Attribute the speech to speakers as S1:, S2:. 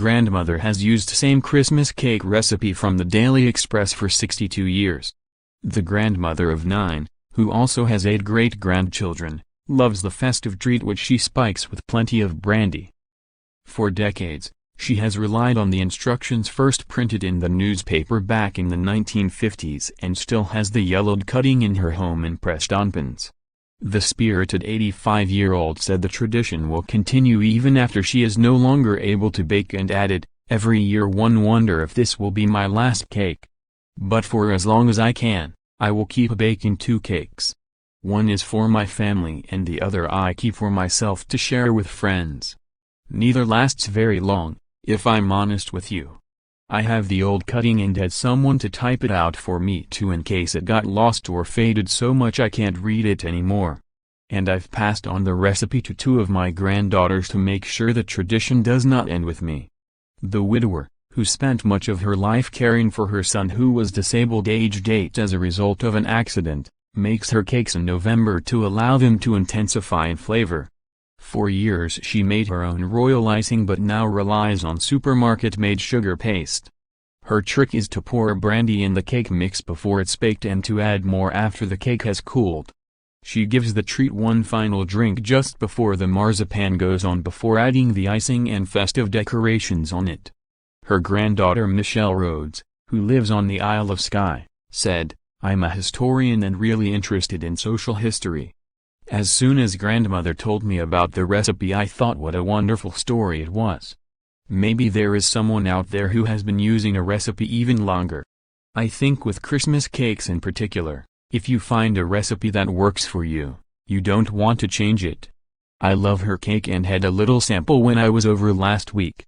S1: grandmother has used same Christmas cake recipe from the Daily Express for 62 years. The grandmother of 9, who also has 8 great-grandchildren, loves the festive treat which she spikes with plenty of brandy. For decades, she has relied on the instructions first printed in the newspaper back in the 1950s and still has the yellowed cutting in her home in Prestonpans. The spirited 85-year-old said the tradition will continue even after she is no longer able to bake and added, "Every year one wonder if this will be my last cake. But for as long as I can, I will keep baking 2 cakes. One is for my family and the other I keep for myself to share with friends. Neither lasts very long, if I'm honest with you. I have the old cutting and had someone to type it out for me too in case it got lost or faded so much I can't read it anymore. And I've passed on the recipe to 2 of my granddaughters to make sure the tradition does not end with me." The widower, who spent much of her life caring for her son who was disabled aged 8 as a result of an accident, makes her cakes in November to allow them to intensify in flavor. For years she made her own royal icing but now relies on supermarket-made sugar paste. Her trick is to pour brandy in the cake mix before it's baked and to add more after the cake has cooled. She gives the treat one final drink just before the marzipan goes on before adding the icing and festive decorations on it. Her granddaughter Michelle Rhodes, who lives on the Isle of Skye, said, "I'm a historian and really interested in social history. As soon as grandmother told me about the recipe I thought what a wonderful story it was. Maybe there is someone out there who has been using a recipe even longer." I think with Christmas cakes in particular, if you find a recipe that works for you, you don't want to change it. I love her cake and had a little sample when I was over last week.